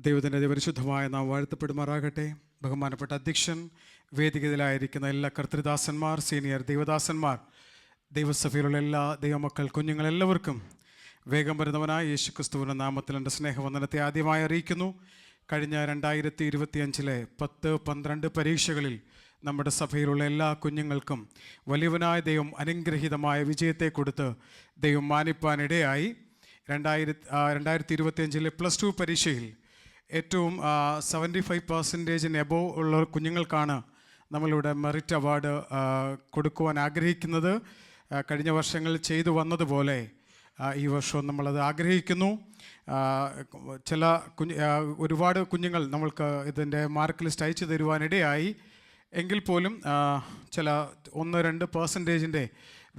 ദൈവത്തിൻ്റെ പരിശുദ്ധമായ നാം വാഴ്ത്തപ്പെടുമാറാകട്ടെ. ബഹുമാനപ്പെട്ട അധ്യക്ഷൻ, വേദികയിലായിരിക്കുന്ന എല്ലാ കർത്തൃദാസന്മാർ, സീനിയർ ദൈവദാസന്മാർ, ദൈവസഭയിലുള്ള എല്ലാ ദൈവമക്കൾ, കുഞ്ഞുങ്ങളെല്ലാവർക്കും വേഗം വരുന്നവനായ യേശുക്രിസ്തുവിൻ്റെ നാമത്തിൽ എൻ്റെ സ്നേഹവന്ദനത്തെ ആദ്യമായി അറിയിക്കുന്നു. കഴിഞ്ഞ 2025 10-12 പരീക്ഷകളിൽ നമ്മുടെ സഭയിലുള്ള എല്ലാ കുഞ്ഞുങ്ങൾക്കും വലിയവനായ ദൈവം അനുഗ്രഹീതമായ വിജയത്തെ കൊടുത്ത് ദൈവം മാനിപ്പാനിടയായി. 2025 +2 പരീക്ഷയിൽ ഏറ്റവും 75% എബോവ് ഉള്ള കുഞ്ഞുങ്ങൾക്കാണ് നമ്മളിവിടെ മെറിറ്റ് അവാർഡ് കൊടുക്കുവാൻ ആഗ്രഹിക്കുന്നത്. കഴിഞ്ഞ വർഷങ്ങളിൽ ചെയ്തു വന്നതുപോലെ ഈ വർഷവും നമ്മളത് ആഗ്രഹിക്കുന്നു. ഒരുപാട് കുഞ്ഞുങ്ങൾ നമ്മൾക്ക് ഇതിൻ്റെ മാർക്ക് ലിസ്റ്റ് അയച്ചു തരുവാനിടയായി. എങ്കിൽ പോലും ചില 1-2%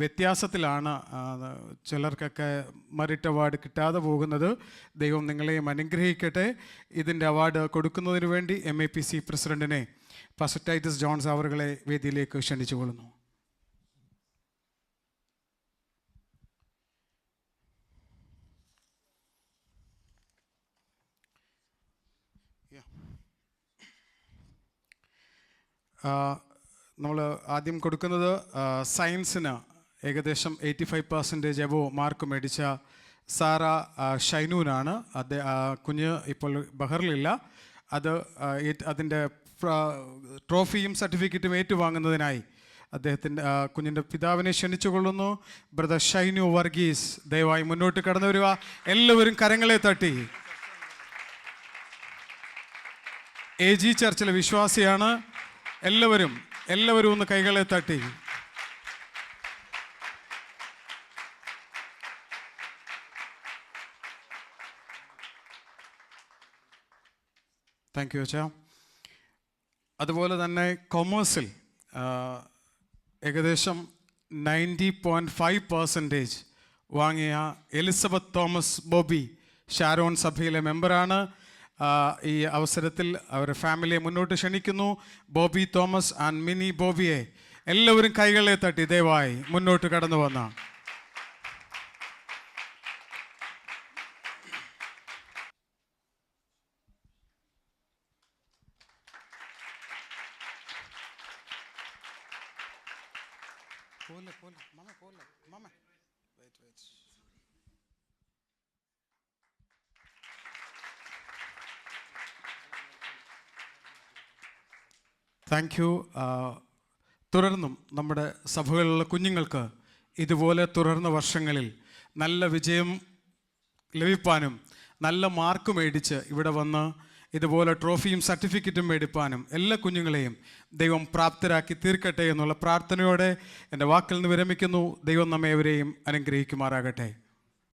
വ്യത്യാസത്തിലാണ് ചിലർക്കൊക്കെ മെറിറ്റ് അവാർഡ് കിട്ടാതെ പോകുന്നത്. ദൈവം നിങ്ങളെയും അനുഗ്രഹിക്കട്ടെ. ഇതിൻ്റെ അവാർഡ് കൊടുക്കുന്നതിന് വേണ്ടി MAPC പ്രസിഡന്റിനെ പാസ്റ്റർ ടൈറ്റസ് ജോൺസ് അവറുകളെ വേദിയിലേക്ക് ക്ഷണിച്ചുകൊള്ളുന്നു. നമ്മൾ ആദ്യം കൊടുക്കുന്നത് സയൻസിന് ഏകദേശം 85% എബോവ് മാർക്ക് മേടിച്ച സാറ ഷൈനൂനാണ്. കുഞ്ഞ് ഇപ്പോൾ ബഹറിലില്ല. അതിൻ്റെ ട്രോഫിയും സർട്ടിഫിക്കറ്റും ഏറ്റുവാങ്ങുന്നതിനായി അദ്ദേഹത്തിൻ്റെ കുഞ്ഞിൻ്റെ പിതാവിനെ ക്ഷണിച്ചുകൊള്ളുന്നു. ബ്രദർ ഷൈനു വർഗീസ് ദയവായി മുന്നോട്ട് കടന്നു വരിക. എല്ലാവരും കരങ്ങളെ തട്ടി. AG ചർച്ചിലെ വിശ്വാസിയാണ്. എല്ലാവരും ഒന്ന് കൈകളെ തട്ടി. താങ്ക് യു അച്ഛാ. അതുപോലെ തന്നെ കൊമേഴ്സിൽ ഏകദേശം 90.5% വാങ്ങിയ എലിസബത്ത് തോമസ് ബോബി ഷാരോൺ സഭയിലെ മെമ്പറാണ്. ഈ അവസരത്തിൽ അവരുടെ ഫാമിലിയെ മുന്നോട്ട് ക്ഷണിക്കുന്നു. ബോബി തോമസ് ആൻഡ് മിനി ബോബിയെ എല്ലാവരും കൈകളെ തട്ടി ദയവായി മുന്നോട്ട് കടന്നു വന്ന. Thank you. തുടർന്നും നമ്മുടെ സഭകളിലുള്ള കുഞ്ഞുങ്ങൾക്ക് ഇതുപോലെ തുടർന്ന വർഷങ്ങളിൽ നല്ല വിജയം ലഭിപ്പാനും നല്ല മാർക്ക് മേടിച്ച് ഇവിടെ വന്ന് ഇതുപോലെ ട്രോഫിയും സർട്ടിഫിക്കറ്റും മേടിപ്പാനും എല്ലാ കുഞ്ഞുങ്ങളെയും ദൈവം പ്രാപ്തരാക്കി തീർക്കട്ടെ എന്നുള്ള പ്രാർത്ഥനയോടെ എൻ്റെ വാക്കിൽ നിന്ന് വിരമിക്കുന്നു. ദൈവം നമ്മേവരെയും അനുഗ്രഹിക്കുമാറാകട്ടെ.